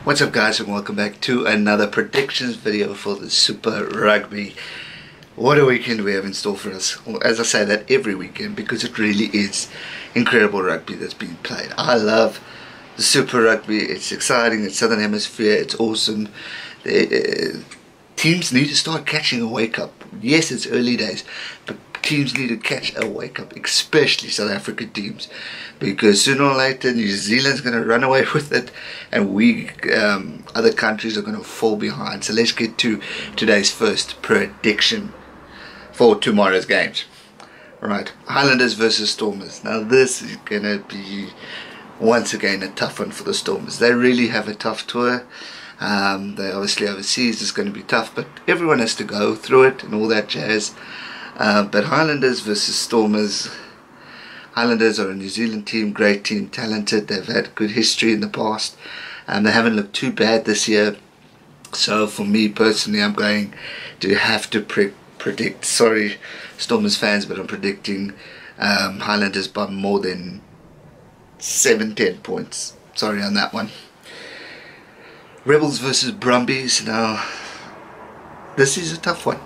What's up guys, and welcome back to another predictions video for the Super Rugby. What a weekend we have in store for us. Well, as I say that every weekend because it really is incredible rugby that's being played. I love the Super Rugby. It's exciting, it's Southern Hemisphere, it's awesome. Teams need to start catching a wake up. Yes, it's early days, but teams need to catch a wake up, especially South African teams, because sooner or later New Zealand's going to run away with it, and we other countries are going to fall behind. So let's get to today's first prediction for tomorrow's games. Right, Highlanders versus Stormers. Now this is going to be once again a tough one for the Stormers. They really have a tough tour. They obviously overseas, it's going to be tough, but everyone has to go through it and all that jazz. But Highlanders versus Stormers. Highlanders are a New Zealand team, great team, talented. They've had good history in the past, and they haven't looked too bad this year. So for me personally, I'm going to have to predict. Sorry, Stormers fans, but I'm predicting Highlanders by more than 7-10 points. Sorry on that one. Rebels versus Brumbies. Now, this is a tough one.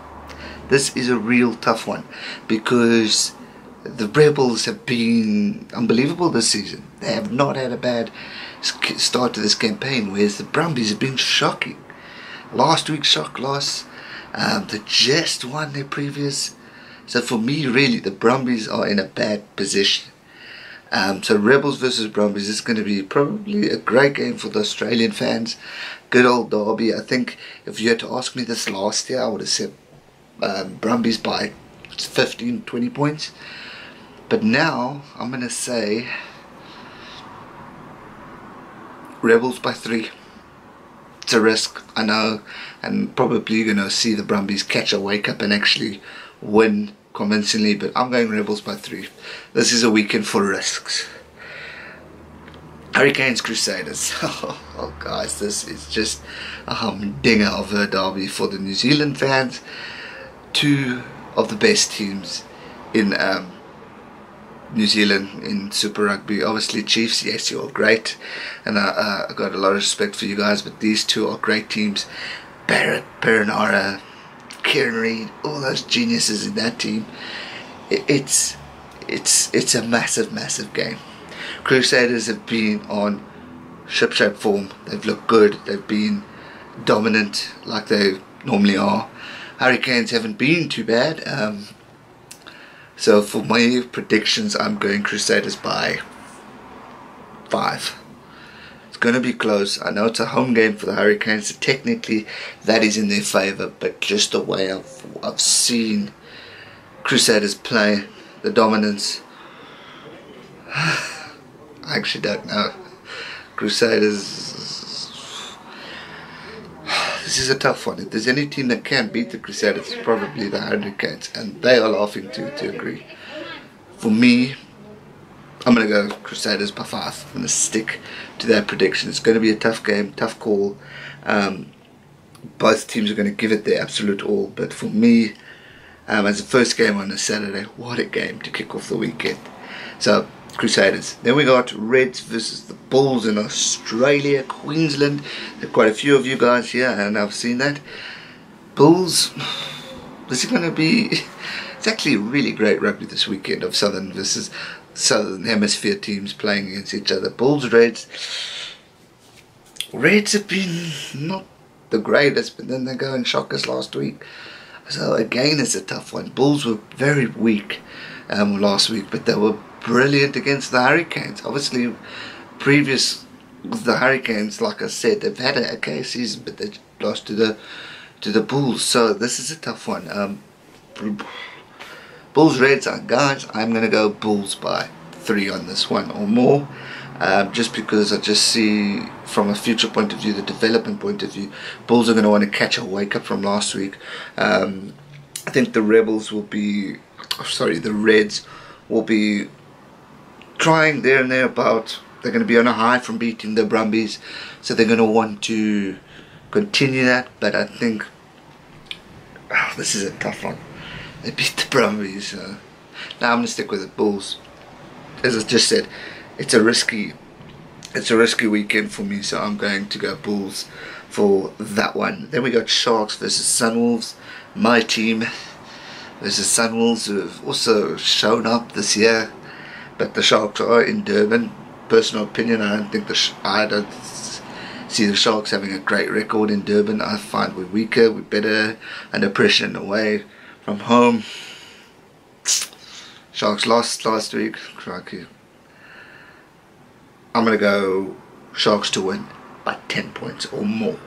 This is a real tough one because the Rebels have been unbelievable this season. They have not had a bad start to this campaign, whereas the Brumbies have been shocking. Last week's shock loss, they just won their previous. So for me, really, the Brumbies are in a bad position. So Rebels versus Brumbies is going to be probably a great game for the Australian fans. Good old derby. I think if you had to ask me this last year, I would have said Brumbies by 15-20 points, but now I'm going to say Rebels by 3. It's a risk, I know, and probably you're going to see the Brumbies catch a wake up and actually win convincingly, but I'm going Rebels by 3. This is a weekend for risks. Hurricanes Crusaders. Oh guys, this is just a humdinger of a derby for the New Zealand fans. Two of the best teams in New Zealand in Super Rugby. Obviously Chiefs, yes, you are great, and I got a lot of respect for you guys, but these two are great teams. Barrett, Perenara, Kieran Reid, all those geniuses in that team. It's a massive game. Crusaders have been on ship-shape form. They've looked good. They've been dominant like they normally are. Hurricanes haven't been too bad. So for my predictions, I'm going Crusaders by 5. It's going to be close. I know it's a home game for the Hurricanes, so technically that is in their favour, but just the way I've seen Crusaders play, the dominance, I actually don't know. Crusaders, this is a tough one. If there's any team that can beat the Crusaders, it's probably the Hurricanes, and they are laughing to agree. For me, I'm going to go Crusaders by 5. I'm going to stick to that prediction. It's going to be a tough game, tough call. Both teams are going to give it their absolute all, but for me, as the first game on a Saturday, what a game to kick off the weekend. So, Crusaders. Then we got Reds versus the Bulls in Australia, Queensland. There are quite a few of you guys here, and I've seen that. Bulls, this is going to be, it's actually really great rugby this weekend of Southern versus Southern Hemisphere teams playing against each other. Bulls, Reds. Reds have been not the greatest, but then they go and shock us last week. So again, it's a tough one. Bulls were very weak last week, but they were brilliant against the Hurricanes. Obviously, previous with the Hurricanes, like I said, they've had a okay season, but they lost to the Bulls. So this is a tough one. Bulls, Reds, guys. I'm gonna go Bulls by 3 on this one or more, just because I just see from a future point of view, the development point of view, Bulls are gonna want to catch a wake up from last week. I think the Rebels will be, the Reds will be trying there and thereabout. They're going to be on a high from beating the Brumbies, so they're going to want to continue that. But I think this is a tough one. They beat the Brumbies. Now I'm going to stick with the Bulls. As I just said, it's a risky it's a risky weekend for me, so I'm going to go Bulls for that one. Then we got Sharks versus Sunwolves, my team versus Sunwolves, who have also shown up this year, but the Sharks are in Durban. Personal opinion, I don't see the Sharks having a great record in Durban. I find we're weaker, we're better under pressure and away from home. Sharks lost last week. Crikey. I'm going to go Sharks to win by 10 points or more.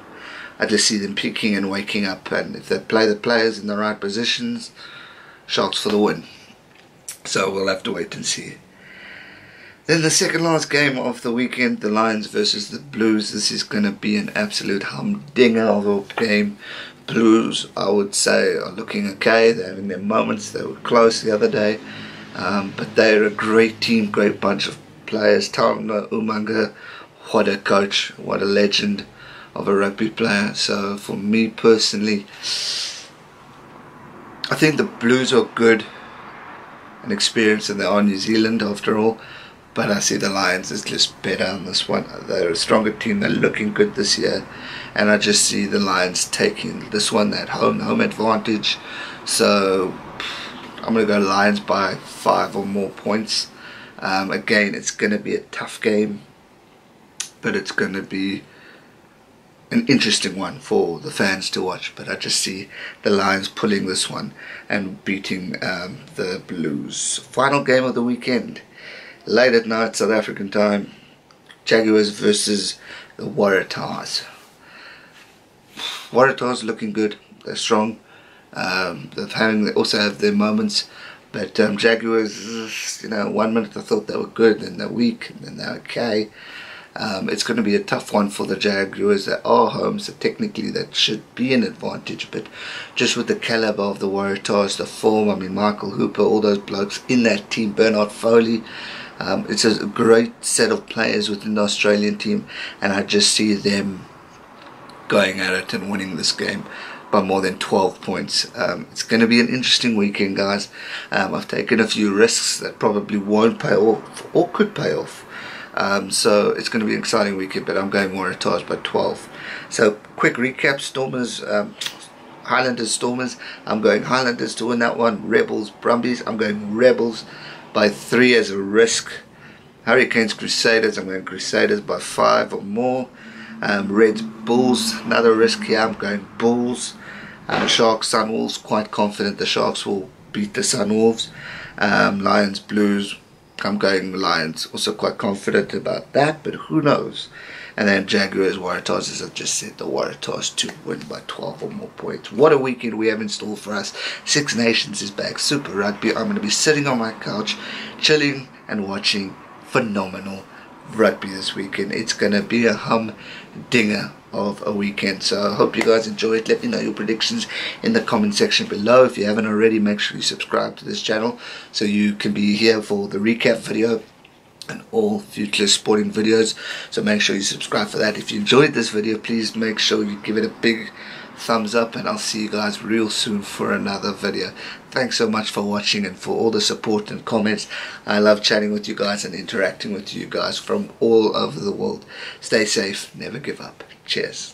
I just see them picking and waking up, and if they play the players in the right positions, Sharks for the win. So we'll have to wait and see. Then the second last game of the weekend, the Lions versus the Blues. This is going to be an absolute humdinger of a game. Blues, I would say, are looking okay. They're having their moments. They were close the other day. But they're a great team, great bunch of players. Tauna Umanga, what a coach, what a legend of a rugby player. So for me personally, I think the Blues are good and experienced, and they are New Zealand after all. But I see the Lions is just better on this one. They're a stronger team. They're looking good this year, and I just see the Lions taking this one, that home advantage. So I'm going to go Lions by 5 or more points. Again, it's going to be a tough game, but it's going to be an interesting one for the fans to watch. But I just see the Lions pulling this one and beating the Blues. Final game of the weekend, late at night, South African time, Jaguars versus the Waratahs. Waratahs looking good. They're strong. They also have their moments, but Jaguars, 1 minute I thought they were good, then they're weak, and then they're okay. It's going to be a tough one for the Jaguars. They are home, so technically that should be an advantage, but just with the caliber of the Waratahs, the form, Michael Hooper, all those blokes in that team, Bernard Foley, it's a great set of players within the Australian team, and I just see them going at it and winning this game by more than 12 points. It's going to be an interesting weekend, guys. I've taken a few risks that probably won't pay off or could pay off. So it's going to be an exciting weekend, but I'm going Waratahs by 12. So quick recap: Stormers, Highlanders, Stormers. I'm going Highlanders to win that one. Rebels, Brumbies. I'm going Rebels by 3 as a risk. Hurricanes, Crusaders. I'm going Crusaders by 5 or more. Reds, Bulls, another risk here. I'm going Bulls. Sharks, Sunwolves. Quite confident the Sharks will beat the Sunwolves. Lions, Blues. I'm going Lions. Also quite confident about that, but who knows. And then Jaguars, Waratahs, as I've just said, the Waratahs to win by 12 or more points. What a weekend we have in store for us. Six Nations is back. Super Rugby. I'm going to be sitting on my couch, chilling and watching phenomenal rugby this weekend. It's going to be a humdinger of a weekend. So I hope you guys enjoy it. Let me know your predictions in the comment section below. If you haven't already, make sure you subscribe to this channel so you can be here for the recap video and all future sporting videos. So make sure you subscribe for that. If you enjoyed this video, please make sure you give it a big thumbs up, and I'll see you guys real soon for another video. Thanks so much for watching and for all the support and comments. I love chatting with you guys and interacting with you guys from all over the world. Stay safe, never give up. Cheers.